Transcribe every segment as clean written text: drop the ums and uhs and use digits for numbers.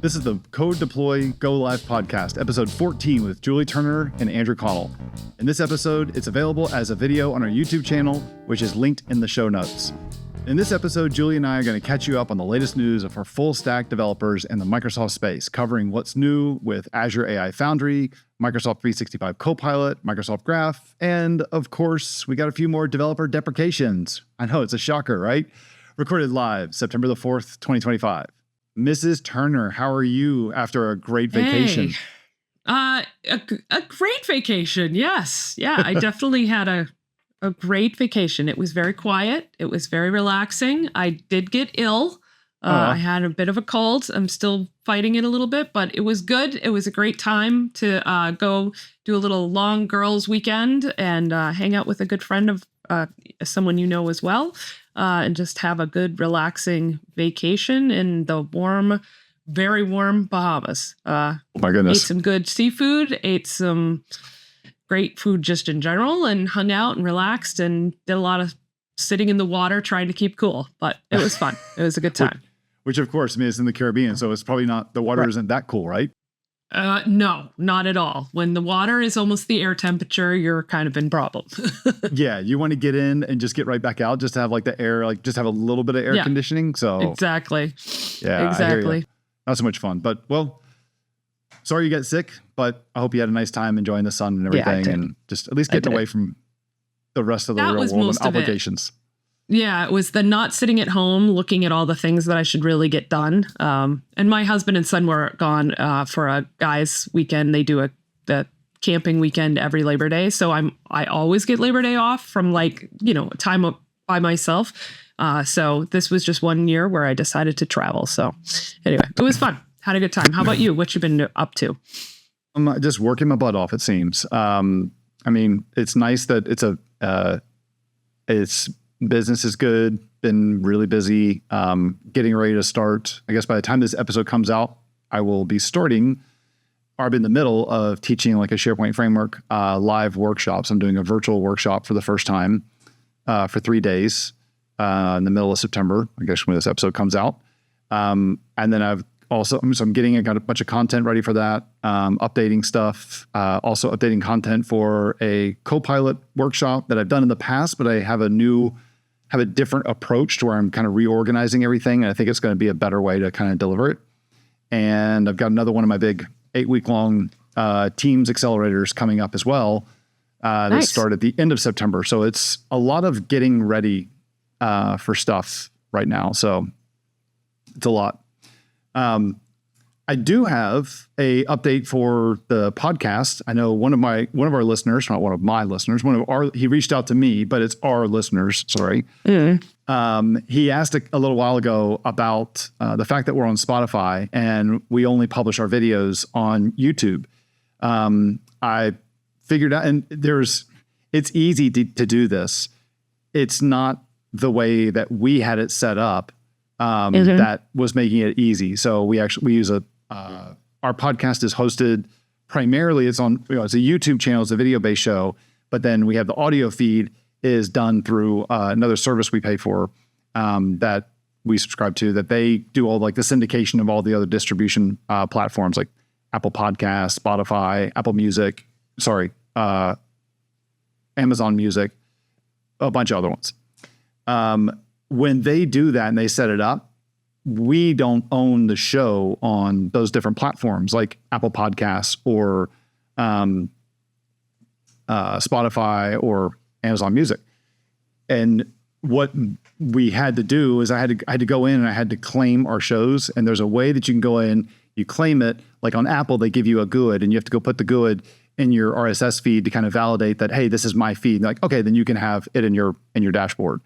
This is the Code Deploy Go Live podcast, episode 14 with Julie Turner and Andrew Connell. In this episode, it's available as a video on our YouTube channel, which is linked in the show notes. In this episode, Julie and I are going to catch you up on the latest news of our full stack developers in the Microsoft space, covering what's new with Azure AI Foundry, Microsoft 365 Copilot, Microsoft Graph, and of course, we got a few more developer deprecations. I know, it's a shocker, right? Recorded live September the 4th, 2025. Mrs. Turner, how are you after a great vacation? Hey, a great vacation, yes. Yeah, I definitely had a great vacation. It was very quiet. It was very relaxing. I did get ill. I had a bit of a cold. I'm still fighting it a little bit, but it was good. It was a great time to go do a little long girls weekend and hang out with a good friend of someone you know as well. And just have a good, relaxing vacation in the warm, very warm Bahamas. Oh my goodness. Ate some good seafood, ate some great food just in general, and hung out and relaxed and did a lot of sitting in the water trying to keep cool. But it was fun. It was a good time. Which of course, I mean, it's in the Caribbean, so it's probably not, the water isn't that cool, right? No, not at all. When the water is almost the air temperature, you're kind of in problem. Yeah, you want to get in and just get right back out, just to have like the air, like just have a little bit of air conditioning. So exactly. Yeah, exactly. Not so much fun, but well, sorry you got sick, but I hope you had a nice time enjoying the sun and everything, and just at least getting away from the rest of the real world and obligations. Yeah, it was the not sitting at home looking at all the things that I should really get done. And my husband and son were gone for a guys' weekend. They do the camping weekend every Labor Day. So I always get Labor Day off from time up by myself. So this was just one year where I decided to travel. So anyway, it was fun. Had a good time. How about you? What you been up to? I'm just working my butt off, it seems. I mean, it's nice that it's business is good, been really busy, getting ready to start. I guess by the time this episode comes out, I will be starting, or I'm in the middle of teaching like a SharePoint Framework live workshops. I'm doing a virtual workshop for the first time for 3 days in the middle of September, I guess when this episode comes out. And then I'm getting, I got a bunch of content ready for that, updating stuff, also updating content for a Copilot workshop that I've done in the past, but I have a different approach to where I'm kind of reorganizing everything. And I think it's going to be a better way to kind of deliver it. And I've got another one of my big 8-week-long Teams accelerators coming up as well that start at the end of September. So it's a lot of getting ready for stuff right now. So it's a lot. I do have a update for the podcast. I know one of our listeners, not one of my listeners, he reached out to me, but it's our listeners. Sorry. He asked a little while ago about the fact that we're on Spotify and we only publish our videos on YouTube. I figured out, and it's easy to do this. It's not the way that we had it set up. That was making it easy. So we use our podcast is hosted primarily, it's a YouTube channel, it's a video-based show, but then we have the audio feed is done through another service we pay for that we subscribe to, that they do all like the syndication of all the other distribution platforms like Apple Podcasts, Spotify, Apple Music, Amazon Music, a bunch of other ones. When they do that and they set it up, we don't own the show on those different platforms like Apple Podcasts or Spotify or Amazon Music. And what we had to do is I had to go in and I had to claim our shows. And there's a way that you can go in, you claim it. Like on Apple, they give you a GUID and you have to go put the GUID in your RSS feed to kind of validate that, hey, this is my feed. And like, okay, then you can have it in your dashboard.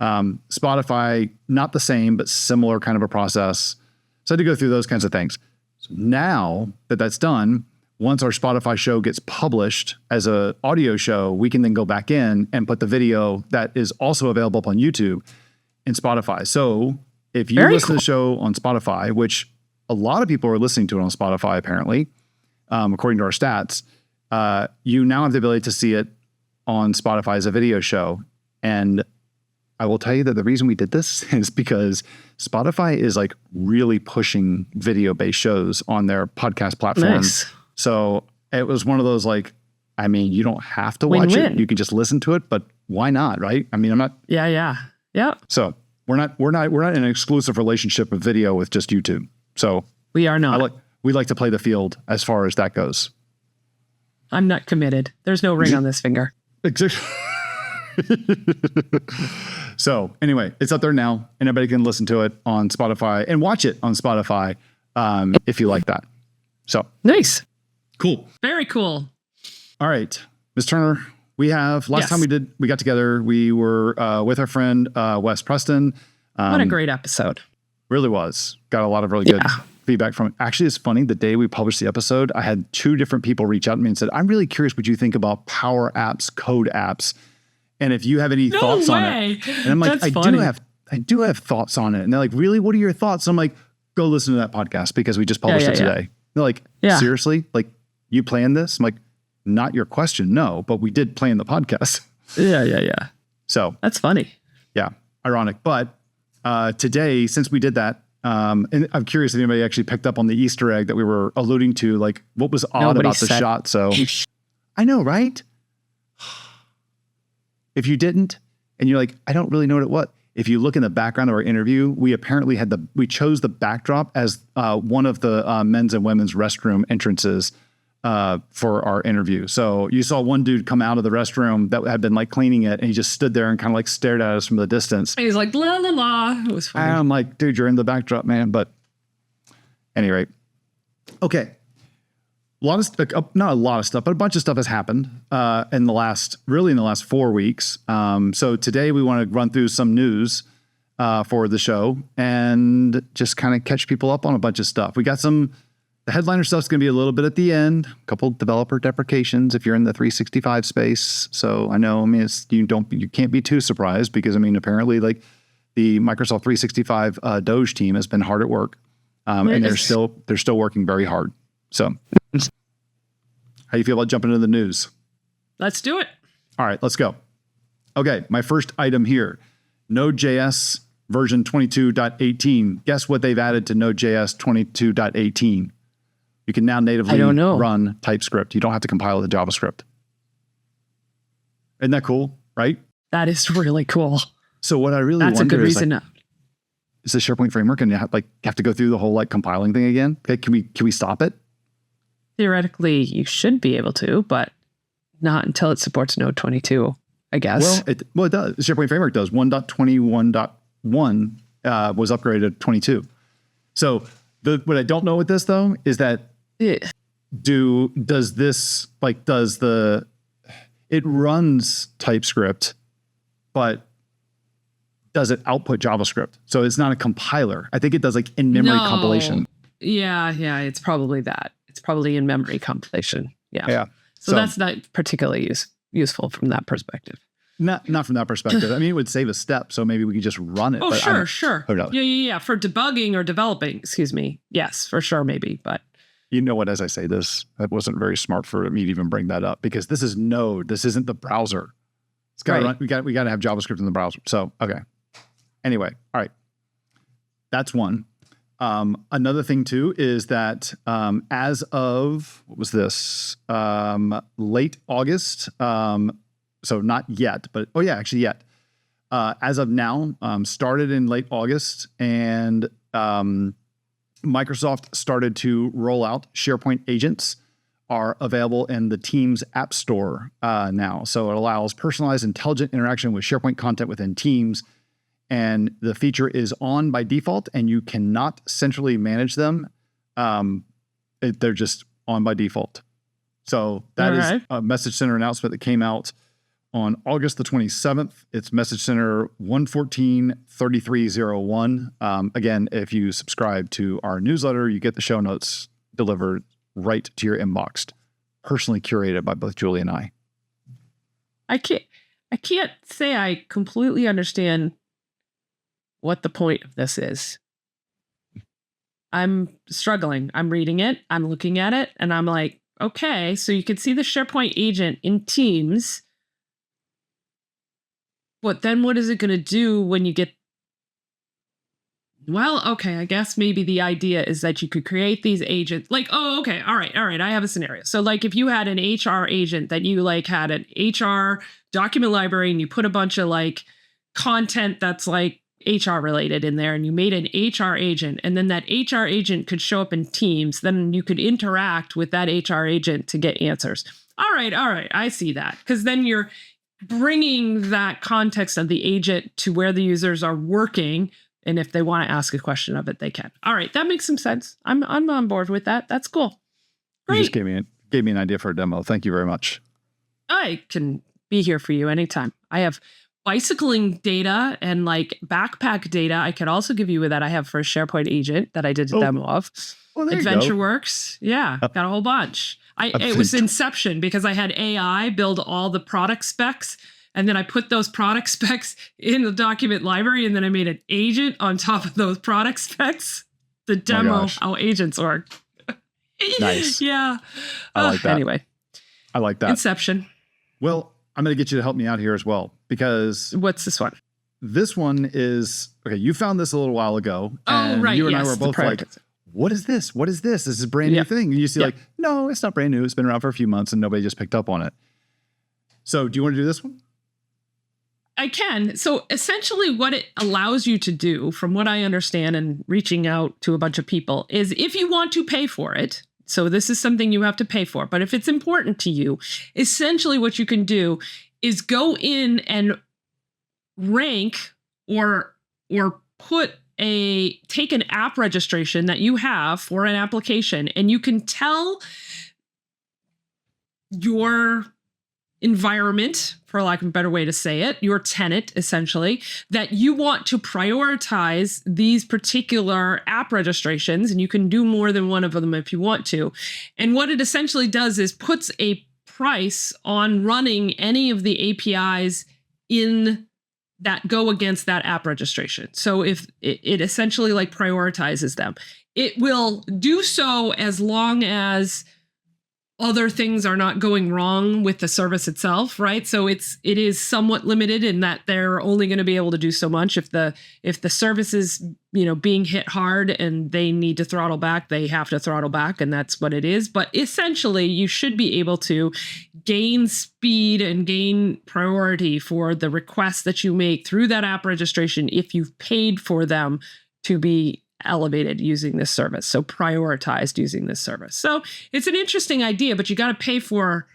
Spotify, not the same, but similar kind of a process. So I had to go through those kinds of things. So now that that's done, once our Spotify show gets published as an audio show, we can then go back in and put the video that is also available up on YouTube in Spotify. So if you listen to the show on Spotify, which a lot of people are listening to it on Spotify, apparently, according to our stats, you now have the ability to see it on Spotify as a video show. And I will tell you that the reason we did this is because Spotify is like really pushing video-based shows on their podcast platform. Nice. So it was one of those like, I mean, you don't have to watch Win-win. it. You can just listen to it, but why not, right? I mean, I'm not. Yeah. So we're not in an exclusive relationship with video with just YouTube. So We are not. we like to play the field as far as that goes. I'm not committed. There's no ring on this finger. Exactly. So anyway, it's up there now. Anybody can listen to it on Spotify and watch it on Spotify if you like that. So Nice. cool. Very cool. All right, Ms. Turner, we have last time we got together, we were with our friend Wes Preston. What a great episode. Really was. Got a lot of really good feedback from it. Actually, it's funny. The day we published the episode, I had 2 different people reach out to me and said, I'm really curious what you think about Power Apps, Code Apps, and if you have any thoughts on it. And I'm like, I do have thoughts on it. And they're like, really? What are your thoughts? I'm like, go listen to that podcast because we just published it today. They're like, seriously? Like, you planned this? I'm like, not your question, no, but we did plan the podcast. Yeah. So That's funny. yeah, ironic. But today, since we did that, and I'm curious if anybody actually picked up on the Easter egg that we were alluding to, like what was odd about the shot. So I know, right? If you didn't, and you're like, I don't really know what it was. If you look in the background of our interview, we apparently we chose the backdrop as one of the men's and women's restroom entrances for our interview. So you saw one dude come out of the restroom that had been like cleaning it, and he just stood there and kind of like stared at us from the distance. He's like, la la la. It was funny. I'm like, dude, you're in the backdrop, man. But at any rate, okay. Not a lot of stuff, but a bunch of stuff has happened in the last 4 weeks. So today we want to run through some news for the show and just kind of catch people up on a bunch of stuff. We got the headliner stuff's going to be a little bit at the end, a couple developer deprecations if you're in the 365 space. So I know, I mean, you can't be too surprised because I mean, apparently like the Microsoft 365 Doge team has been hard at work and they're still working very hard. So how do you feel about jumping into the news? Let's do it. All right, let's go. Okay, my first item here, Node.js version 22.18. Guess what they've added to Node.js 22.18? You can now natively run TypeScript. You don't have to compile it to JavaScript. Isn't that cool, right? That is really cool. So what I really That's wonder a good is reason. is the SharePoint framework and you have to go through the whole like compiling thing again? Okay, can we stop it? Theoretically, you should be able to, but not until it supports Node 22, I guess. Well, it does. The SharePoint framework does. 1.21.1 was upgraded to 22. So what I don't know with this though is that it runs TypeScript, but does it output JavaScript? So it's not a compiler. I think it does like in-memory compilation. Yeah, it's probably that. It's probably in-memory compilation. Yeah. So that's not particularly useful from that perspective. Not from that perspective. I mean, it would save a step, so maybe we could just run it. Oh, but sure. Who knows? Yeah. For debugging or developing, excuse me. Yes, for sure, maybe. But you know what? As I say this, that wasn't very smart for me to even bring that up because this is Node. This isn't the browser. It's got to run. We got to have JavaScript in the browser. So okay. Anyway, all right. That's one. Another thing too is that as of what was this? Late August. So not yet, but actually yet. As of now, started in late August, and Microsoft started to roll out SharePoint agents are available in the Teams App Store now. So it allows personalized, intelligent interaction with SharePoint content within Teams. And the feature is on by default, and you cannot centrally manage them. They're just on by default. So that is a Message Center announcement that came out on August the 27th. It's Message Center 114.3301. Again, if you subscribe to our newsletter, you get the show notes delivered right to your inbox, personally curated by both Julie and I. I can't say I completely understand what the point of this is. I'm struggling. I'm reading it, I'm looking at it, and I'm like, okay, so you can see the SharePoint agent in Teams. But then what is it going to do when you get? Well, okay, I guess maybe the idea is that you could create these agents like, oh, okay, all right. I have a scenario. So like if you had an HR agent that you like had an HR document library and you put a bunch of like content that's like HR related in there and you made an HR agent and then that HR agent could show up in Teams, then you could interact with that HR agent to get answers. All right. I see that. Because then you're bringing that context of the agent to where the users are working. And if they want to ask a question of it, they can. All right, that makes some sense. I'm on board with that. That's cool. Great. You just gave me an idea for a demo. Thank you very much. I can be here for you anytime. I have bicycling data and like backpack data. I could also give you with that. I have for a SharePoint agent that I did a demo of. Well, there Adventure you go. Works. Yeah, got a whole bunch. It was Inception because I had AI build all the product specs. And then I put those product specs in the document library, and then I made an agent on top of those product specs to demo how agents work. Nice. Yeah. I like that. Anyway. I like that. Inception. Well, I'm going to get you to help me out here as well, because what's this one? This one is, okay, you found this a little while ago. And right. You and yes, I were both like, what is this? What is this? This is a brand new thing. And you see like, no, it's not brand new. It's been around for a few months and nobody just picked up on it. So do you want to do this one? I can. So essentially what it allows you to do, from what I understand and reaching out to a bunch of people, is if you want to pay for it, so this is something you have to pay for, but if it's important to you, essentially what you can do is go in and rank or take an app registration that you have for an application, and you can tell your environment, for lack of a better way to say it, your tenant, essentially, that you want to prioritize these particular app registrations, and you can do more than one of them if you want to. And what it essentially does is puts a price on running any of the APIs in that go against that app registration. So if it essentially like prioritizes them, it will do so as long as other things are not going wrong with the service itself, right? So it is somewhat limited in that they're only going to be able to do so much. If the service is, being hit hard and they need to throttle back, they have to throttle back, and that's what it is. But essentially, you should be able to gain speed and gain priority for the requests that you make through that app registration if you've paid for them to be elevated using this service. So prioritized using this service. So it's an interesting idea, but you got to pay for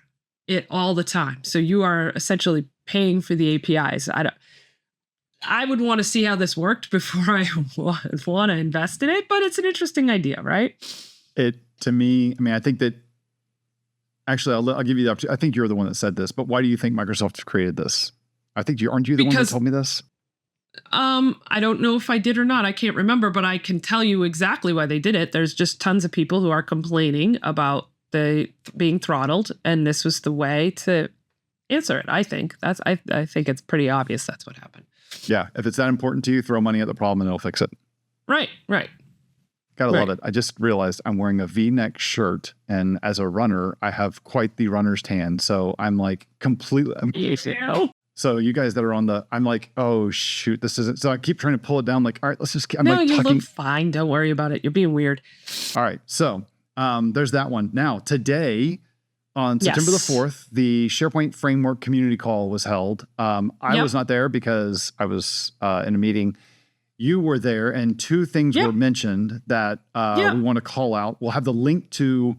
it all the time. So you are essentially paying for the APIs. I would want to see how this worked before I want to invest in it, but it's an interesting idea, right? To me, I think that actually I'll give you the opportunity. I think you're the one that said this, but why do you think Microsoft created this? Aren't you the one that told me this? I don't know if I did or not. I can't remember, but I can tell you exactly why they did it. There's just tons of people who are complaining about being throttled, and this was the way to answer it. I think I think it's pretty obvious that's what happened. Yeah, if it's that important to you, throw money at the problem and it'll fix it. Right. Gotta love it. I just realized I'm wearing a V-neck shirt, and as a runner, I have quite the runner's tan. So I'm like completely. So you guys that are I'm like, oh shoot, this isn't. So I keep trying to pull it down. Like, all right, let's just. You look fine. Don't worry about it. You're being weird. All right, so there's that one. Now today, on September the 4th, the SharePoint Framework community call was held. I was not there because I was in a meeting. You were there, and two things were mentioned that we want to call out. We'll have the link to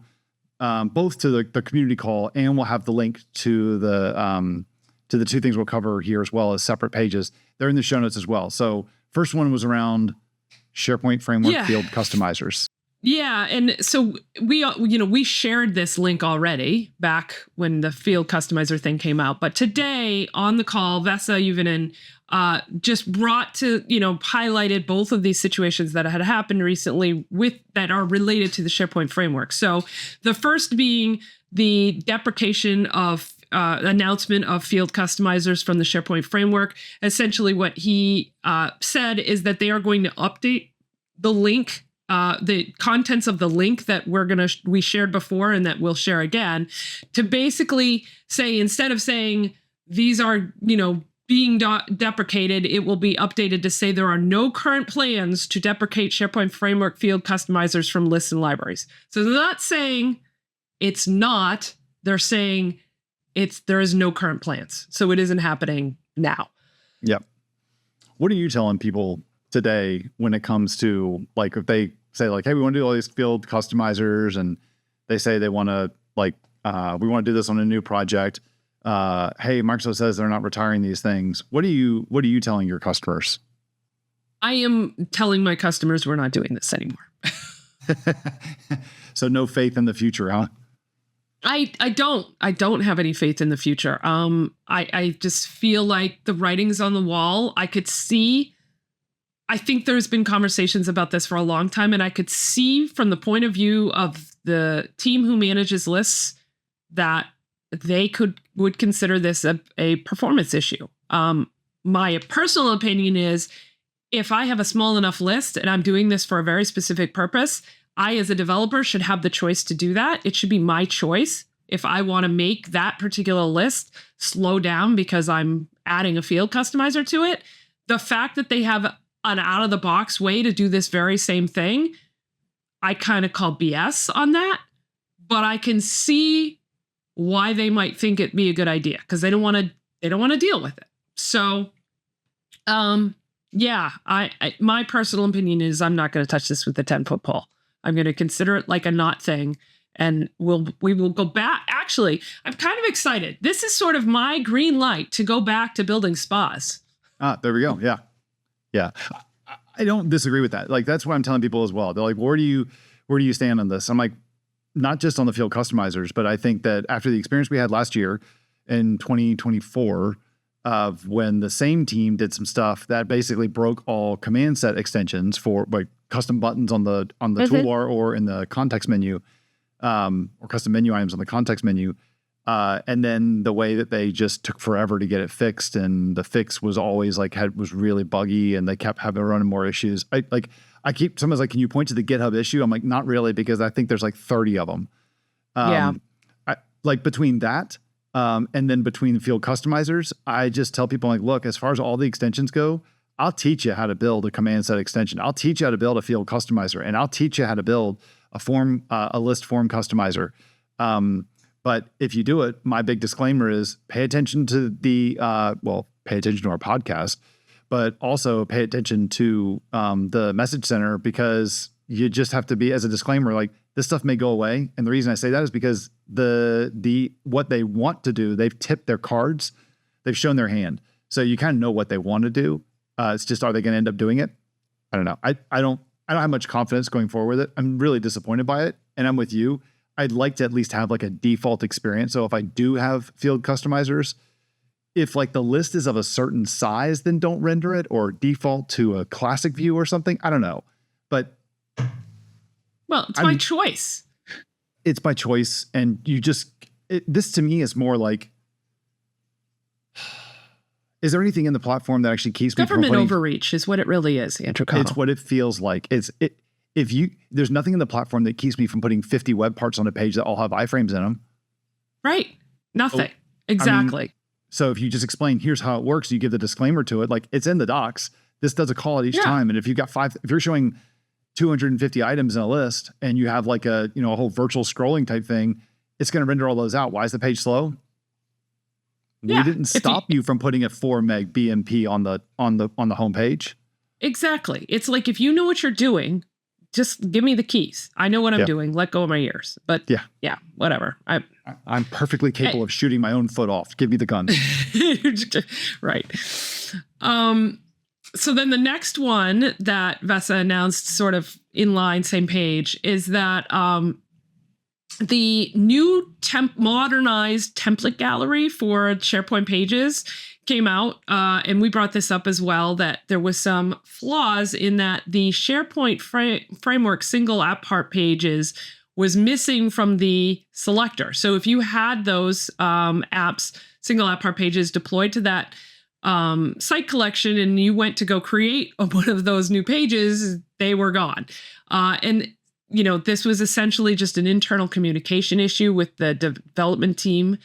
both to the community call, and we'll have the link to the two things we'll cover here as well as separate pages. They're in the show notes as well. So first one was around SharePoint Framework field customizers. Yeah, and so we shared this link already back when the field customizer thing came out. But today on the call, Vesa Yuvinen just brought to, highlighted both of these situations that had happened recently that are related to the SharePoint framework. So the first being the deprecation of announcement of field customizers from the SharePoint framework. Essentially what he said is that they are going to update the link, the contents of the link that we shared before and that we'll share again, to basically say, instead of saying these are, being deprecated, it will be updated to say there are no current plans to deprecate SharePoint Framework field customizers from lists and libraries. So they're not saying it's not, they're saying there is no current plans. So it isn't happening now. Yep. What are you telling people today when it comes to, like, if they say like, hey, we want to do all these field customizers, and they say they want to we want to do this on a new project. Hey, Microsoft says they're not retiring these things. What are you telling your customers? I am telling my customers we're not doing this anymore. So no faith in the future, huh? I don't have any faith in the future. I just feel like the writing's on the wall. I think there's been conversations about this for a long time, and I could see from the point of view of the team who manages lists that they would consider this a performance issue. My personal opinion is, if I have a small enough list and I'm doing this for a very specific purpose, I, as a developer, should have the choice to do that. It should be my choice. If I want to make that particular list slow down because I'm adding a field customizer to it, the fact that they have an out-of-the-box way to do this very same thing, I kind of call BS on that. But I can see why they might think it'd be a good idea, because they don't want to deal with it. So, yeah, my personal opinion is I'm not going to touch this with the 10-foot pole. I'm going to consider it like a not thing, and we will go back. Actually, I'm kind of excited. This is sort of my green light to go back to building spas. There we go. Yeah. Yeah. I don't disagree with that. Like, that's what I'm telling people as well. They're like, where do you stand on this? I'm like, not just on the field customizers, but I think that after the experience we had last year in 2024, of when the same team did some stuff that basically broke all command set extensions for like custom buttons on the toolbar or in the context menu, or custom menu items on the context menu. And then the way that they just took forever to get it fixed, and the fix was always was really buggy, and they kept having running more issues. Someone's like, can you point to the GitHub issue? I'm like, not really, because I think there's like 30 of them. Between that, and then between the field customizers, I just tell people, like, look, as far as all the extensions go, I'll teach you how to build a command set extension. I'll teach you how to build a field customizer, and I'll teach you how to build a list form customizer. But if you do it, my big disclaimer is pay attention to pay attention to our podcast, but also pay attention to the message center, because you just have to be, as a disclaimer, like, this stuff may go away. And the reason I say that is because what they want to do, they've tipped their cards, they've shown their hand. So you kind of know what they want to do. It's just, are they going to end up doing it? I don't know. I don't have much confidence going forward with it. I'm really disappointed by it. And I'm with you. I'd like to at least have like a default experience. So if I do have field customizers, if like the list is of a certain size, then don't render it, or default to a classic view or something. I don't know. But it's my choice. It's my choice. And this to me is more like, is there anything in the platform that actually keeps me from government overreach is what it really is, Andrew Connell. It's what it feels like. There's nothing in the platform that keeps me from putting 50 web parts on a page that all have iframes in them. Right. Nothing. Exactly. So if you just explain, here's how it works, you give the disclaimer to it, like, it's in the docs. This does a call at each time. And if you've got if you're showing 250 items in a list, and you have like a whole virtual scrolling type thing, it's going to render all those out. Why is the page slow? Yeah, we didn't stop you from putting a 4 meg BMP on the home page. Exactly. It's like, if you know what you're doing, just give me the keys. I know what I'm doing. Let go of my ears. But yeah, whatever. I'm perfectly capable of shooting my own foot off. Give me the gun. Right. So then the next one that Vesa announced, sort of in line, same page, is that the new modernized template gallery for SharePoint pages came out, and we brought this up as well, that there was some flaws in that the SharePoint Framework single app part pages was missing from the selector. So if you had those apps, single app part pages deployed to that site collection, and you went to go create one of those new pages, they were gone. And this was essentially just an internal communication issue with the development team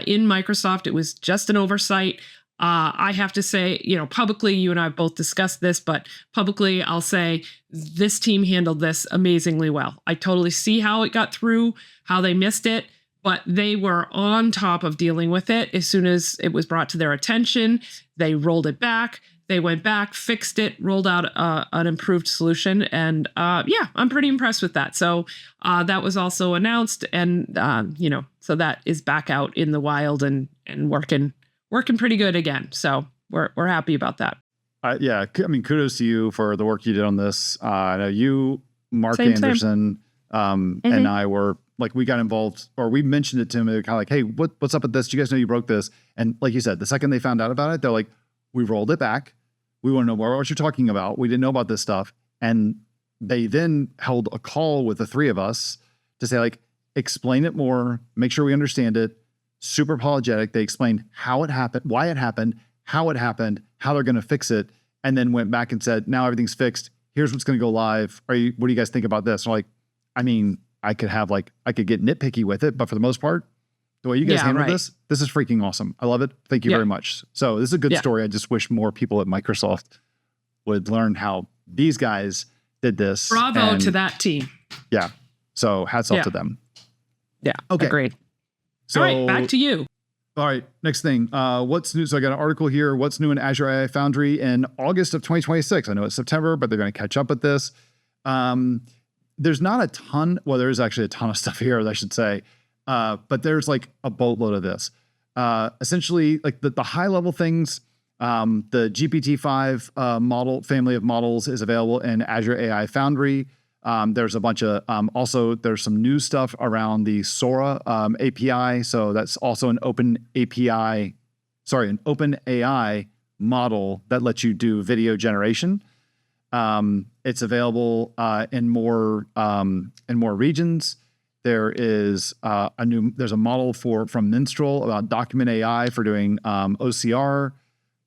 in Microsoft. It was just an oversight. I have to say, publicly, you and I have both discussed this, but publicly, I'll say this team handled this amazingly well. I totally see how it got through, how they missed it, but they were on top of dealing with it as soon as it was brought to their attention. They rolled it back. They went back, fixed it, rolled out an improved solution. And I'm pretty impressed with that. So that was also announced. And, so that is back out in the wild and working pretty good again. So we're happy about that. Kudos to you for the work you did on this. I know you, Mark Same. Anderson, and I were like, we got involved, or we mentioned it to him. They were kind of like, hey, what's up with this? Do you guys know you broke this? And like you said, the second they found out about it, they're like, we rolled it back. We want to know more what you're talking about. We didn't know about this stuff. And they then held a call with the three of us to say, like, explain it more, make sure we understand it. Super apologetic. They explained how it happened, why it happened, how they're going to fix it. And then went back and said, now everything's fixed. Here's what's going to go live. What do you guys think about this? And I could get nitpicky with it, but for the most part, the way you guys handled this is freaking awesome. I love it. Thank you very much. So this is a good story. I just wish more people at Microsoft would learn how these guys did this. Bravo to that team. Yeah. So hats off to them. Yeah. Okay. Agreed. So, all right, back to you. All right. Next thing. What's new? So I got an article here. What's new in Azure AI Foundry in August of 2026? I know it's September, but they're going to catch up with this. There's not a ton. Well, there is actually a ton of stuff here, I should say. But there's like a boatload of this. Essentially, like the high level things, the GPT-5 model family of models is available in Azure AI Foundry. There's a bunch of also there's some new stuff around the Sora API. So that's also an open AI model that lets you do video generation. It's available in more regions. There is there's a model from Minstrel about document AI for doing OCR.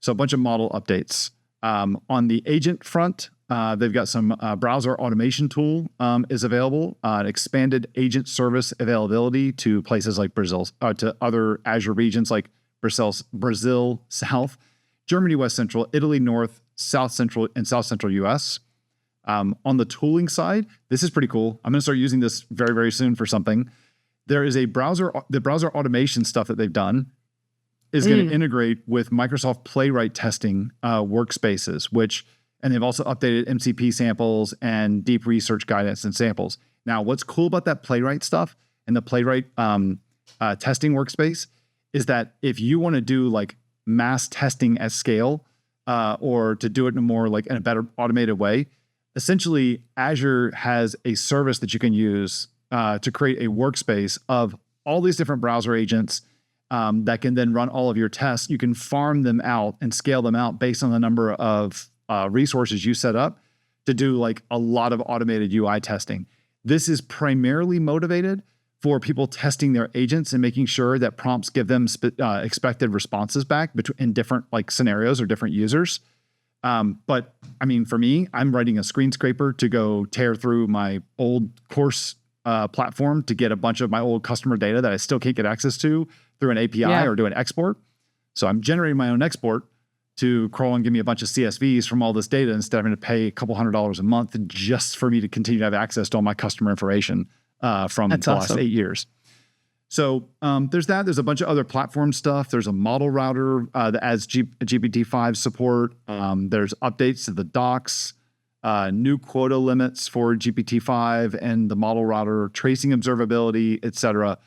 So a bunch of model updates. On the agent front, they've got some browser automation tool is available, an expanded agent service availability to places like Brazil, to other Azure regions like Brazil South, Germany West Central, Italy North, South Central, and South Central US. On the tooling side, this is pretty cool. I'm going to start using this very, very soon for something. There is the browser automation stuff that they've done is going to integrate with Microsoft Playwright testing workspaces, and they've also updated MCP samples and deep research guidance and samples. Now, what's cool about that Playwright stuff and the Playwright testing workspace is that if you want to do like mass testing at scale or to do it in a better automated way, essentially, Azure has a service that you can use to create a workspace of all these different browser agents that can then run all of your tests. You can farm them out and scale them out based on the number of resources you set up to do like a lot of automated UI testing. This is primarily motivated for people testing their agents and making sure that prompts give them expected responses back in different like scenarios or different users. But I mean, for me, I'm writing a screen scraper to go tear through my old course platform to get a bunch of my old customer data that I still can't get access to through an API or do an export. So I'm generating my own export to crawl and give me a bunch of CSVs from all this data instead of having to pay a couple $100 a month just for me to continue to have access to all my customer information from the last 8 years. So there's that. There's a bunch of other platform stuff. There's a model router that adds GPT-5 support. There's updates to the docs, new quota limits for GPT-5 and the model router, tracing observability, etc.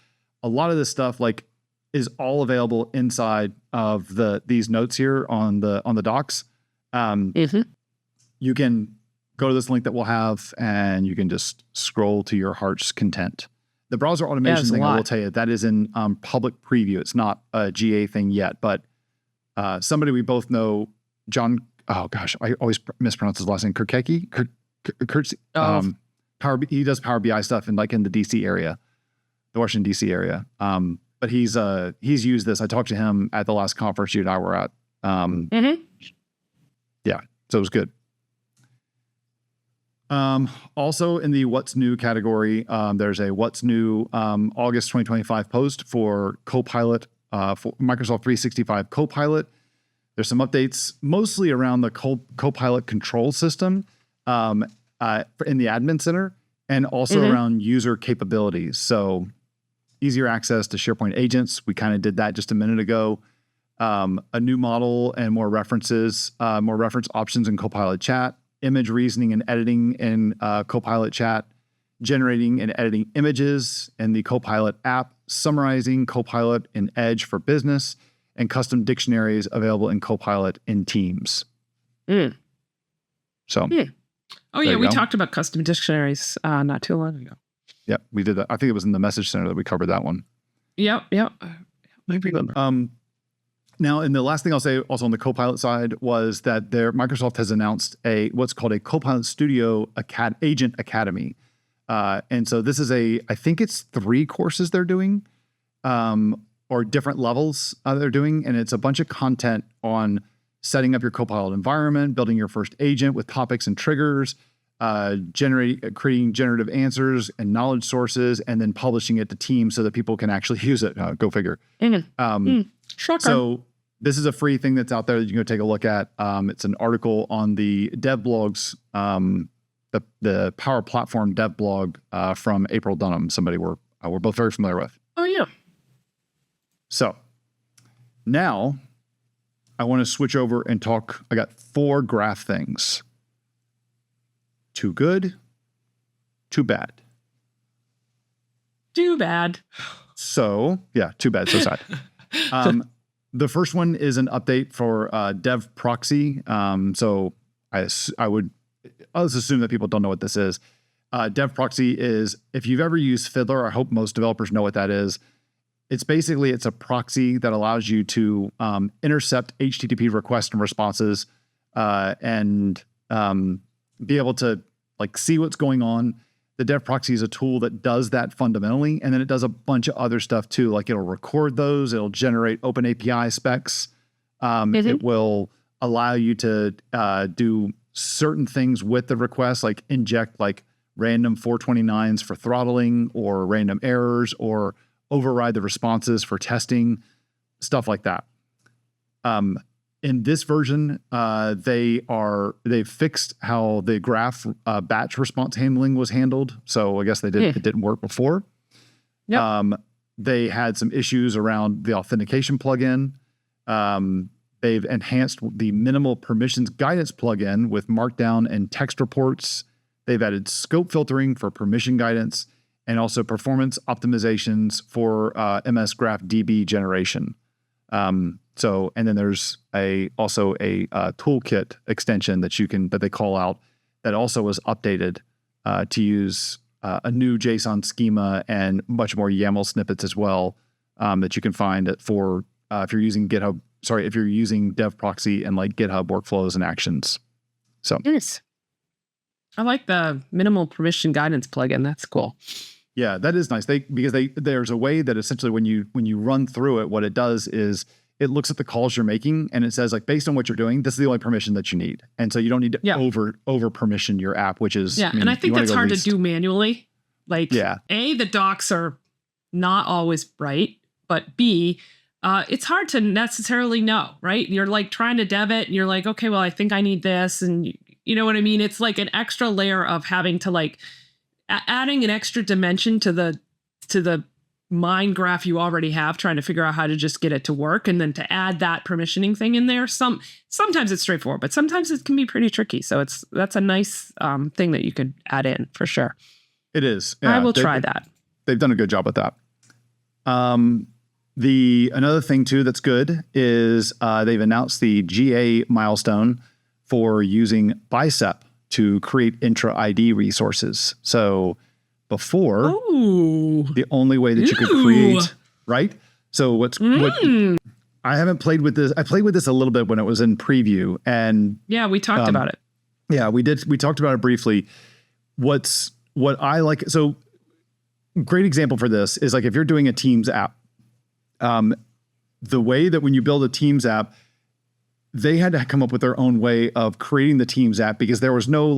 A lot of this stuff is all available inside of these notes here on the docs. You can go to this link that we'll have, and you can just scroll to your heart's content. The browser automation thing, I will tell you, that is in public preview. It's not a GA thing yet, but somebody we both know, John, oh gosh, I always mispronounce his last name, Kurtzi. He does Power BI stuff in the DC area, the Washington DC area. But he's used this. I talked to him at the last conference you and I were at. Yeah, so it was good. Also in the what's new category, there's a what's new August 2025 post for Copilot, for Microsoft 365 Copilot. There's some updates mostly around the Copilot control system in the admin center, and also around user capabilities. So easier access to SharePoint agents. We kind of did that just a minute ago. A new model and more references, more reference options in Copilot chat, image reasoning and editing in Copilot chat, generating and editing images in the Copilot app, summarizing Copilot in Edge for business, and custom dictionaries available in Copilot in Teams. So, oh yeah, we talked about custom dictionaries not too long ago. Yep, we did that. I think it was in the message center that we covered that one. Yep. I remember. Now, and the last thing I'll say also on the Copilot side was that Microsoft has announced what's called a Copilot Studio Agent Academy. And so this is I think it's 3 courses they're doing, or different levels they're doing. And it's a bunch of content on setting up your Copilot environment, building your first agent with topics and triggers, creating generative answers and knowledge sources, and then publishing it to teams so that people can actually use it. Go figure. So this is a free thing that's out there that you can go take a look at. It's an article on the dev blogs, the Power Platform dev blog from April Dunham, somebody we're both very familiar with. Oh, yeah. So now I want to switch over and talk. I got 4 graph things. Too good, too bad. Too bad. So, yeah, too bad, so sad. The first one is an update for Dev Proxy. So I'll just assume that people don't know what this is. Dev Proxy is, if you've ever used Fiddler, I hope most developers know what that is. It's a proxy that allows you to intercept HTTP requests and responses and be able to see what's going on. The Dev Proxy is a tool that does that fundamentally, and then it does a bunch of other stuff too. Like it'll record those, it'll generate open API specs. It will allow you to do certain things with the request, like inject random 429s for throttling or random errors, or override the responses for testing, stuff like that. In this version, they've fixed how the graph batch response handling was handled. So I guess it didn't work before. Yep. They had some issues around the authentication plugin. They've enhanced the minimal permissions guidance plugin with Markdown and text reports. They've added scope filtering for permission guidance, and also performance optimizations for MS Graph DB generation. And then there's also a toolkit extension that they call out that also was updated to use a new JSON schema and much more YAML snippets as well, that you can find for if you're using if you're using Dev Proxy and GitHub workflows and actions. So yes, I like the minimal permission guidance plugin. That's cool. Yeah, that is nice. Because there's a way that essentially when you run through it, what it does is it looks at the calls you're making and it says based on what you're doing, this is the only permission that you need. And so you don't need to over permission your app, which is, and I think that's hard to do manually. A, the docs are not always right, but B, it's hard to necessarily know, right? You're trying to dev it and you're like, okay, well, I think I need this. And you know what I mean? It's like an extra layer of having to adding an extra dimension to the mind graph you already have, trying to figure out how to just get it to work, and then to add that permissioning thing in there. Sometimes it's straightforward, but sometimes it can be pretty tricky. So that's a nice thing that you could add in for sure. It is. Yeah, I will try that. They've done a good job with that. Another thing too that's good is they've announced the GA milestone for using Bicep to create intra ID resources. So before, the only way that you could create, right? So I haven't played with this. I played with this a little bit when it was in preview, and we talked about it. Yeah, we did. We talked about it briefly. What I like. So great example for this is if you're doing a Teams app, the way that when you build a Teams app, they had to come up with their own way of creating the Teams app, because there was no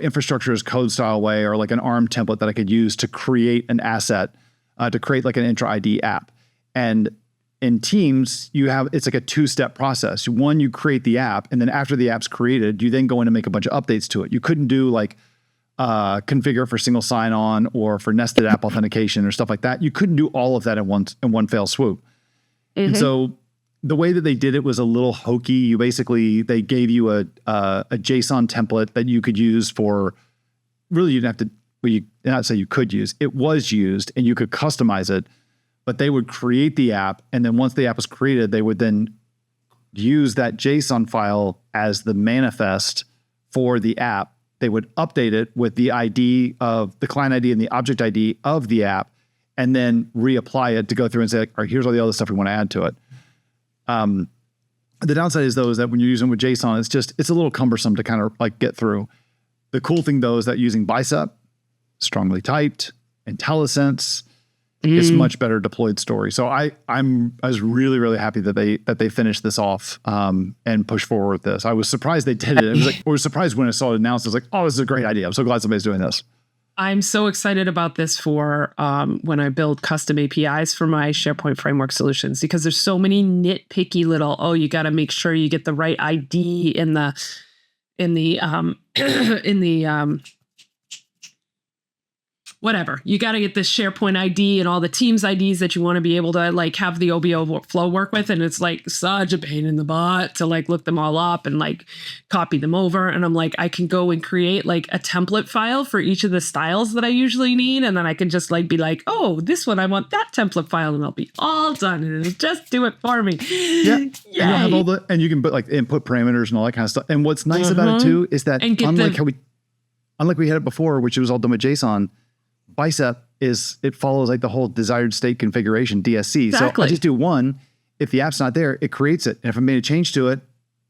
infrastructure as code style way or an ARM template that I could use to create an asset, to create an intra ID app. And in Teams, it's like a 2-step process. One, you create the app, and then after the app's created, you then go in and make a bunch of updates to it. You couldn't do like configure for single sign-on or for nested app authentication or stuff like that. You couldn't do all of that in one fell swoop. And so the way that they did it was a little hokey. They gave you a JSON template that you could use for, really you didn't have to, not say you could use, it was used and you could customize it, but they would create the app. And then once the app was created, they would then use that JSON file as the manifest for the app. They would update it with the ID of the client ID and the object ID of the app, and then reapply it to go through and say, all right, here's all the other stuff we want to add to it. The downside is though, is that when you're using with JSON, it's a little cumbersome to kind of like get through. The cool thing though, is that using Bicep, strongly typed, IntelliSense, it's much better deployed story. So I was really, really happy that they finished this off and pushed forward with this. I was surprised they did it. I was surprised when I saw it announced. I was like, oh, this is a great idea. I'm so glad somebody's doing this. I'm so excited about this for when I build custom APIs for my SharePoint Framework solutions, because there's so many nitpicky little, you got to make sure you get the right ID in the whatever. You got to get the SharePoint ID and all the Teams IDs that you want to be able to like have the OBO flow work with. And it's like such a pain in the butt to like look them all up and like copy them over. And I'm like, I can go and create like a template file for each of the styles that I usually need. And then I can just like be like, oh, this one, I want that template file, and it'll be all done. And it'll just do it for me. Yeah. And you'll have all and you can put like input parameters and all that kind of stuff. And what's nice about it too, is that unlike we had it before, which it was all done with JSON, Bicep it follows like the whole desired state configuration, DSC. Exactly. So I just do one. If the app's not there, it creates it. And if I made a change to it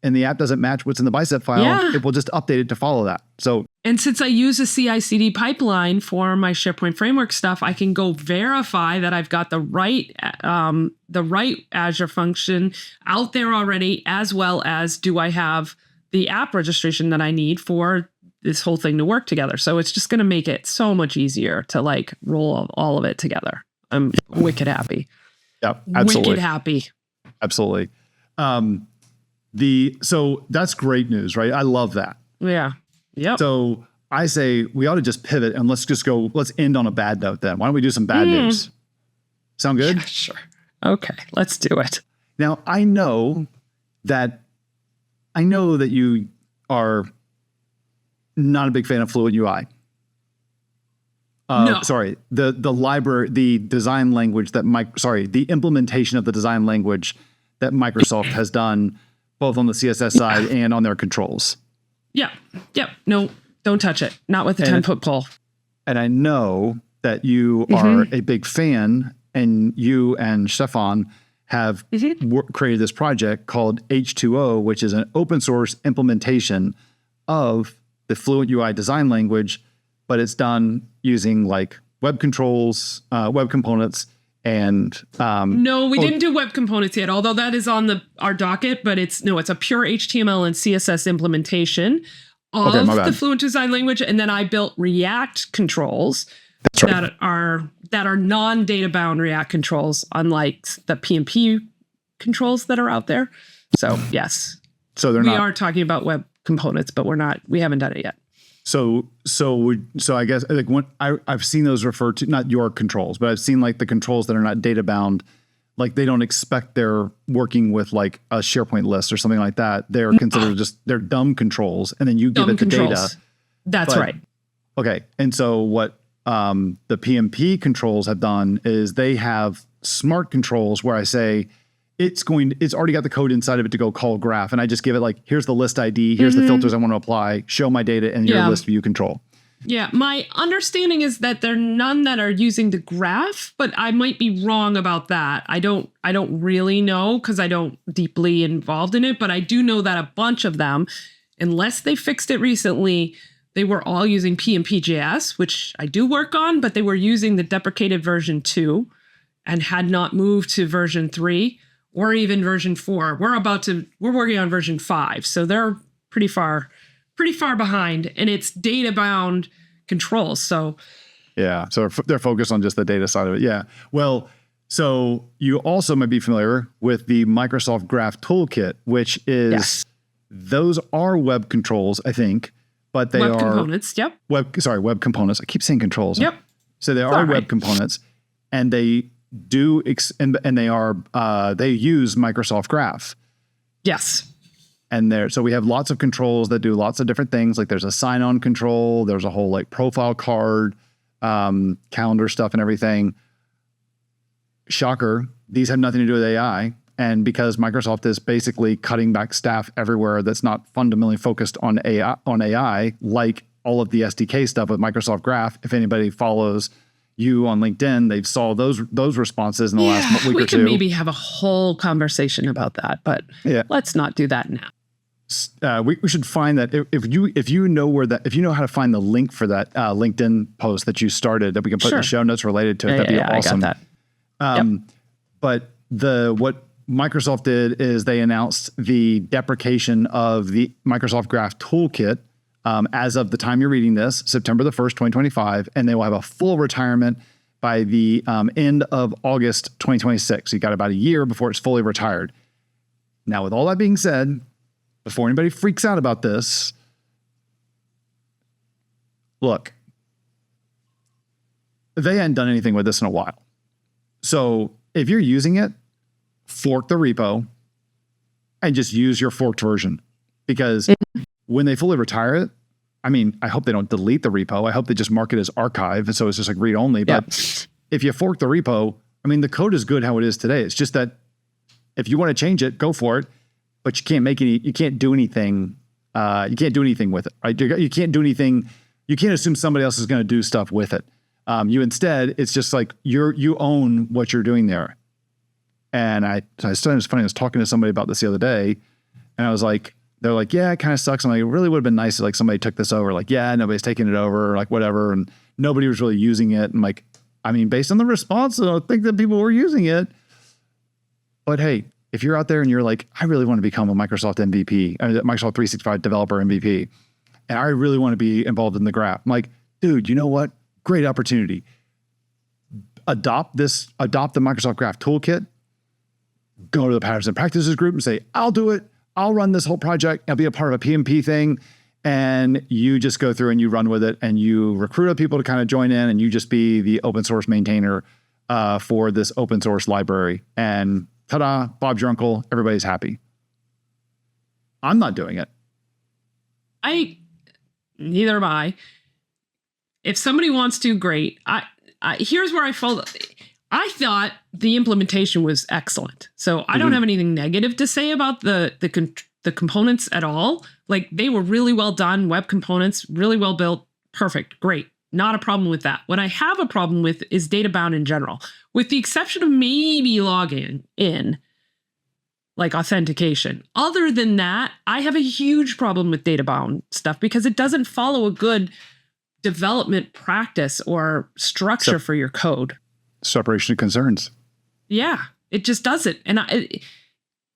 and the app doesn't match what's in the Bicep file, it will just update it to follow that. So, and since I use a CI/CD pipeline for my SharePoint Framework stuff, I can go verify that I've got the right Azure function out there already, as well as do I have the app registration that I need for this whole thing to work together. So it's just going to make it so much easier to like roll all of it together. I'm wicked happy. Yeah, absolutely. Wicked happy. Absolutely. So that's great news, right? I love that. Yeah. Yep. So I say we ought to just pivot and let's end on a bad note then. Why don't we do some bad news? Sound good? Yeah, sure. Okay, let's do it. Now, I know that you are not a big fan of Fluent UI. No. Sorry, the library, the design language the implementation of the design language that Microsoft has done both on the CSS side and on their controls. Yeah. Yep. No, don't touch it. Not with the 10-foot pole. And I know that you are a big fan, and you and Stefan have created this project called H2O, which is an open source implementation of the Fluent UI design language, but it's done using like web controls, web components, and no, we didn't do web components yet, although that is on our docket. But it's a pure HTML and CSS implementation of the Fluent design language, and then I built React controls that are non-data bound React controls, unlike the PnP controls that are out there. So yes, so we are talking about web components, but we haven't done it yet. So I guess like when I've seen those referred to, not your controls, but I've seen like the controls that are not data bound, like they don't expect they're working with like a SharePoint list or something like that. They're considered they're dumb controls, and then you give it the data. That's right. Okay. And so what the PnP controls have done is they have smart controls where I say, it's already got the code inside of it to go call graph. And I just give it like, here's the list ID, here's the filters I want to apply, show my data and your list view control. Yeah. My understanding is that there are none that are using the graph, but I might be wrong about that. I don't really know because I don't deeply involved in it, but I do know that a bunch of them, unless they fixed it recently, they were all using PnP.js, which I do work on, but they were using the deprecated version 2 and had not moved to version 3. Or even version 4. We're working on version 5. So they're pretty far behind, and it's data bound controls. So yeah. So they're focused on just the data side of it. Yeah. Well, So you also might be familiar with the Microsoft Graph Toolkit, which is, those are web controls, I think, but they web are components. Yep. Web components. I keep saying controls. Yep. So they are web components, and they do, and they are, they use Microsoft Graph. Yes. And so we have lots of controls that do lots of different things. Like there's a sign-on control, there's a whole like profile card, calendar stuff and everything. Shocker, these have nothing to do with AI. And because Microsoft is basically cutting back staff everywhere that's not fundamentally focused on AI, like all of the SDK stuff with Microsoft Graph, if anybody follows you on LinkedIn, they've saw those responses in the last week or two. We can maybe have a whole conversation about that, but let's not do that now. We should find that if you know how to find the link for that LinkedIn post that you started, that we can put in the show notes related to it. That'd be awesome. I got that. But what Microsoft did is they announced the deprecation of the Microsoft Graph Toolkit as of the time you're reading this, September the 1st, 2025, and they will have a full retirement by the end of August 2026. You got about a year before it's fully retired. Now, with all that being said, before anybody freaks out about this, look, they hadn't done anything with this in a while. So if you're using it, fork the repo and just use your forked version, because when they fully retire it, I mean, I hope they don't delete the repo. I hope they just mark it as archive. And so it's just like read only. But if you fork the repo, I mean, the code is good how it is today. It's just that if you want to change it, go for it. But you can't do anything. You can't do anything with it, right? You can't do anything. You can't assume somebody else is going to do stuff with it. You instead, it's just like you own what you're doing there. And it's funny. I was talking to somebody about this the other day, and I was like, they're like, yeah, it kind of sucks. I'm like, it really would have been nice if like somebody took this over. Like, yeah, nobody's taking it over, like whatever, and nobody was really using it. And like, I mean, based on the response, I don't think that people were using it. But hey, if you're out there and you're like, I really want to become a Microsoft MVP, Microsoft 365 developer MVP, and I really want to be involved in the graph, I'm like, dude, you know what? Great opportunity. Adopt the Microsoft Graph Toolkit. Go to the Patterns and Practices group and say, I'll do it. I'll run this whole project. I'll be a part of a PMP thing. And you just go through and you run with it, and you recruit other people to kind of join in, and you just be the open source maintainer for this open source library. And ta-da, Bob's your uncle. Everybody's happy. I'm not doing it. Neither am I. If somebody wants to, great. Here's where I fall. I thought the implementation was excellent. So I don't have anything negative to say about the components at all. Like, they were really well done, web components, really well built, perfect, great. Not a problem with that. What I have a problem with is data bound in general, with the exception of maybe logging in, like authentication. Other than that, I have a huge problem with data bound stuff because it doesn't follow a good development practice or structure for your code. Separation of concerns. Yeah, it just doesn't. And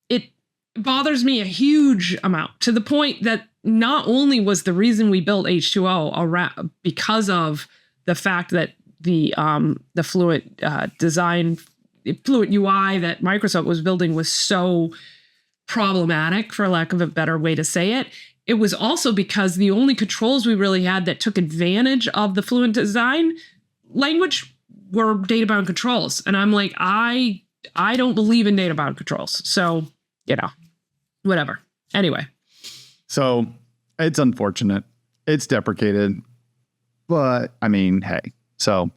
it bothers me a huge amount, to the point that not only was the reason we built H2O around because of the fact that the Fluent design, Fluent UI that Microsoft was building was so problematic, for lack of a better way to say it. It was also because the only controls we really had that took advantage of the Fluent design language were data-bound controls. And I'm like, I don't believe in data-bound controls. So, whatever. Anyway. So it's unfortunate. It's deprecated. But, I mean, hey. So,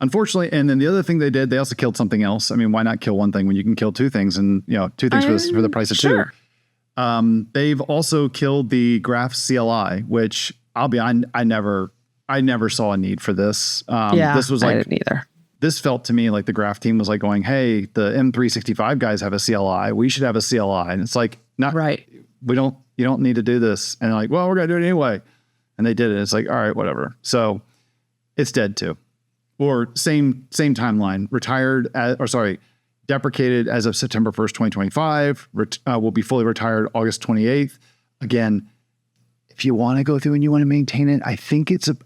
unfortunately, and then the other thing they did, they also killed something else. I mean, why not kill one thing when you can kill two things? And, two things for the price of two. They've also killed the Graph CLI, which I never saw a need for this. This was like, I didn't either. This felt to me like the Graph team was like going, hey, the M365 guys have a CLI. We should have a CLI. And it's like, not right. You don't need to do this. And they're like, well, we're going to do it anyway. And they did it. It's like, all right, whatever. So it's dead too. Or same timeline, deprecated as of September 1st, 2025, will be fully retired August 28th. Again, if you want to go through and you want to maintain it, I think the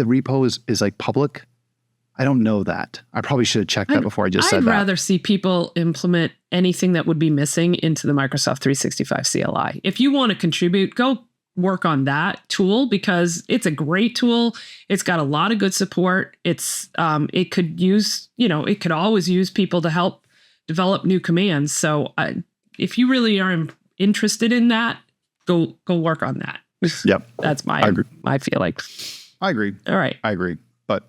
repo is like public. I don't know that. I probably should have checked that before I just said I'd that. rather see people implement anything that would be missing into the Microsoft 365 CLI. If you want to contribute, go work on that tool because it's a great tool. It's got a lot of good support. It could always use people to help develop new commands. So if you really are interested in that, go work on that. Yep. That's my feeling. I agree. All right. I agree. But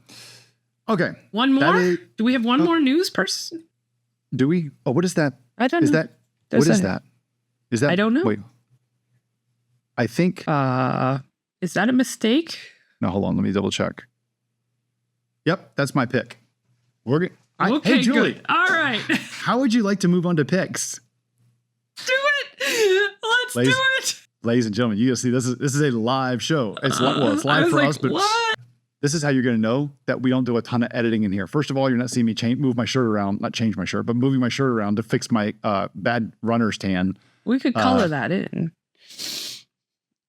okay. One more? Do we have one more news person? Do we? Oh, what is that? I don't know. What is that? Is that? I don't know. Wait. I think. Is that a mistake? No, hold on. Let me double check. Yep, that's my pick. Okay, hey, Julie. good. All right. How would you like to move on to picks? Do it. Let's do it. Ladies and gentlemen, you guys see this is a live show. It's live for us, but what? this is how you're going to know that we don't do a ton of editing in here. First of all, you're not seeing me move my shirt around, not change my shirt, but moving my shirt around to fix my bad runner's tan. We could color that in.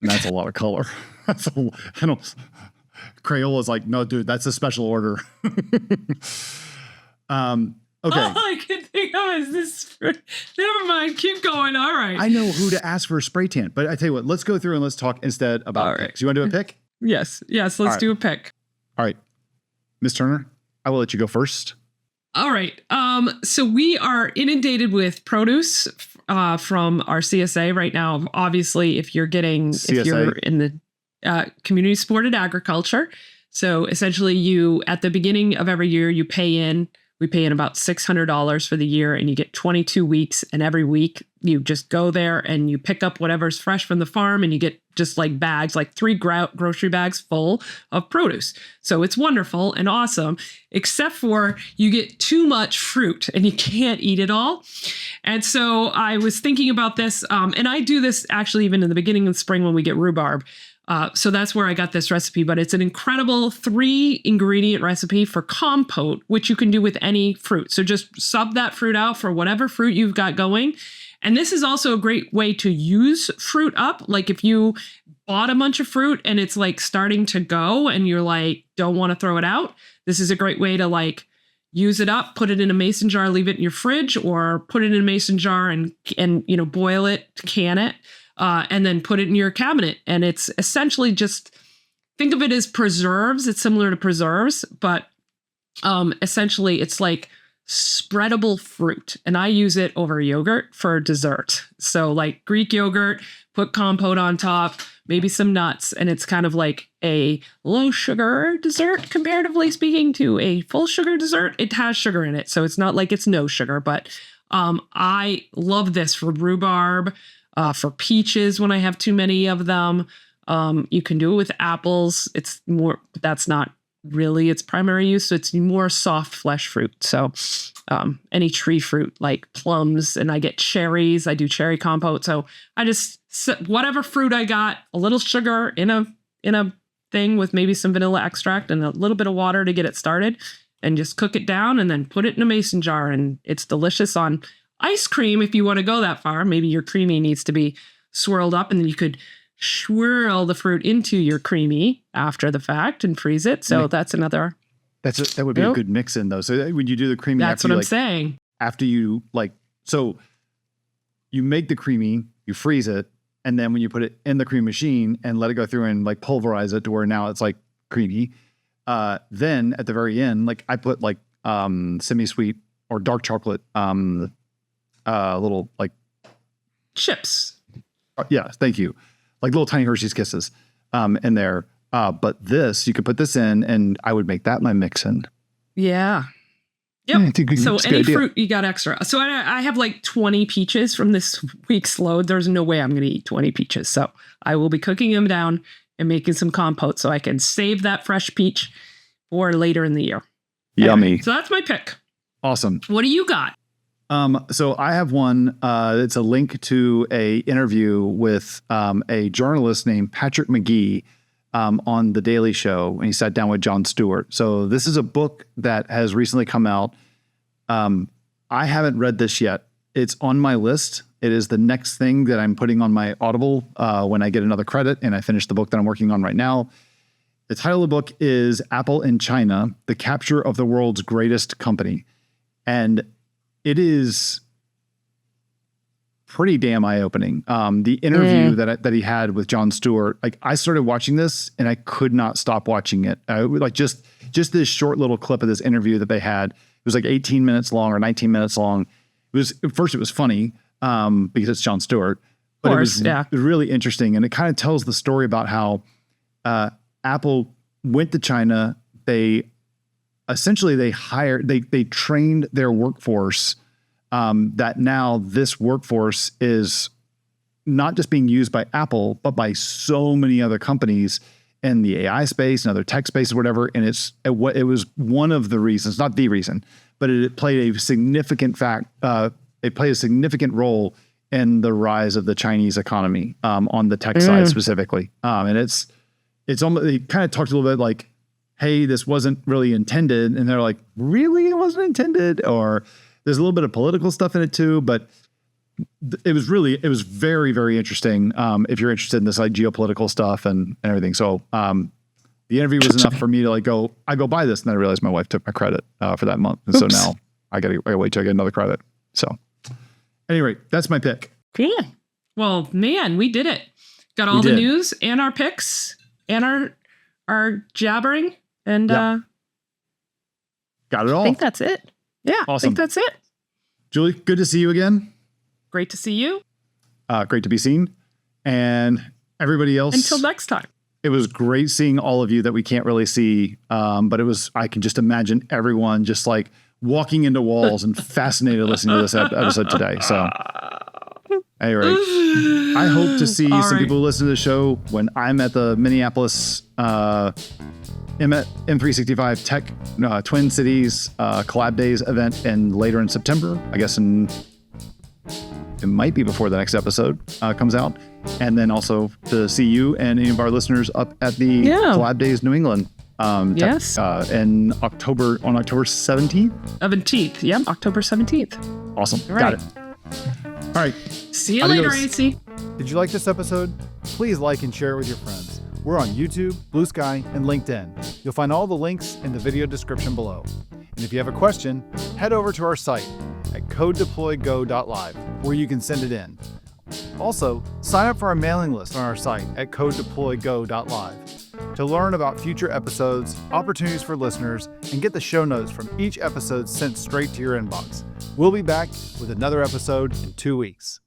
That's a lot of color. Crayola's like, no, dude, that's a special order. Okay. All I can think of is this. Never mind. Keep going. All right. I know who to ask for a spray tan, but I tell you what, let's go through and let's talk instead about picks. You want to do a pick? Yes. Let's do a pick. All right. Ms. Turner, I will let you go first. All right. So we are inundated with produce from our CSA right now. Obviously, if you're in the community supported agriculture. So essentially at the beginning of every year, we pay in about $600 for the year and you get 22 weeks. And every week you just go there and you pick up whatever's fresh from the farm and you get just like bags, like 3 grocery bags full of produce. So it's wonderful and awesome, except for you get too much fruit and you can't eat it all. And so I was thinking about this, and I do this actually even in the beginning of spring when we get rhubarb. So that's where I got this recipe, but it's an incredible 3-ingredient recipe for compote, which you can do with any fruit. So just sub that fruit out for whatever fruit you've got going. And this is also a great way to use fruit up. Like if you bought a bunch of fruit and it's like starting to go and you're like, don't want to throw it out. This is a great way to like use it up, put it in a mason jar, leave it in your fridge, or put it in a mason jar and boil it, can it. And then put it in your cabinet. And it's essentially just, think of it as preserves. It's similar to preserves, but essentially it's like spreadable fruit. And I use it over yogurt for dessert. So like Greek yogurt, put compote on top, maybe some nuts. And it's kind of like a low sugar dessert, comparatively speaking to a full sugar dessert. It has sugar in it. So it's not like it's no sugar, but I love this for rhubarb. For peaches, when I have too many of them, you can do it with apples. It's more, but that's not really its primary use. So it's more soft flesh fruit. So any tree fruit like plums, and I get cherries. I do cherry compote. So I just whatever fruit I got, a little sugar in a thing with maybe some vanilla extract and a little bit of water to get it started, and just cook it down and then put it in a mason jar, and it's delicious on ice cream if you want to go that far. Maybe your creamy needs to be swirled up, and then you could swirl the fruit into your creamy after the fact and freeze it. So that's another. That would be a good mix in though. So when you do the creamy, that's what I'm saying. After you so you make the creamy, you freeze it, and then when you put it in the cream machine and let it go through and like pulverize it to where now it's like creamy. Then at the very end, like I put like semi-sweet or dark chocolate little like chips. Yeah, thank you. Like little tiny Hershey's Kisses in there. But this, you could put this in and I would make that my mix-in. Yeah. Yep. So any fruit you got extra. So I have like 20 peaches from this week's load. There's no way I'm going to eat 20 peaches. So I will be cooking them down and making some compote so I can save that fresh peach for later in the year. Yummy. Anyway, so that's my pick. Awesome. What do you got? So I have one, it's a link to a interview with a journalist named Patrick McGee on The Daily Show, and he sat down with Jon Stewart. So this is a book that has recently come out. I haven't read this yet. It's on my list. It is the next thing that I'm putting on my Audible when I get another credit and I finish the book that I'm working on right now. The title of the book is Apple in China, The Capture of the World's Greatest Company. And it is pretty damn eye-opening. The interview that he had with Jon Stewart, like I started watching this and I could not stop watching it. Like just this short little clip of this interview that they had. It was like 18 minutes long or 19 minutes long. At first it was funny because it's Jon Stewart, but it was really interesting. And it kind of tells the story about how Apple went to China. They trained their workforce, that now this workforce is not just being used by Apple, but by so many other companies in the AI space and other tech space or whatever. And it was one of the reasons, not the reason, but it played a significant role in the rise of the Chinese economy on the tech side specifically. And it's almost, they kind of talked a little bit like, hey, this wasn't really intended. And they're like, really? It wasn't intended? Or there's a little bit of political stuff in it too, but it was very, very interesting. If you're interested in this like geopolitical stuff and everything. So the interview was enough for me to like I go buy this. And then I realized my wife took my credit for that month. And so now I gotta wait till I get another credit. So anyway, that's my pick. Cool. Well, man, we did it. Got all the news and our picks and our jabbering and got it all. I think that's it. Yeah, awesome. I think that's it. Julie, good to see you again. Great to see you. Great to be seen. And everybody else. Until next time. It was great seeing all of you that we can't really see. But I can just imagine everyone just like walking into walls and fascinated listening to this episode today. So anyway, I hope to see some people listen to the show when I'm at the Minneapolis M365 Tech Twin Cities Collab Days event and later in September. I guess it might be before the next episode comes out. And then also to see you and any of our listeners up at the Collab Days New England. Yes. On October 17th? 17th. Yep. October 17th. Awesome. Got it. All right. See you later, AC. Did you like this episode? Please like and share it with your friends. We're on YouTube, Blue Sky, and LinkedIn. You'll find all the links in the video description below. And if you have a question, head over to our site at codedeploygo.live, where you can send it in. Also, sign up for our mailing list on our site at codedeploygo.live to learn about future episodes, opportunities for listeners, and get the show notes from each episode sent straight to your inbox. We'll be back with another episode in 2 weeks.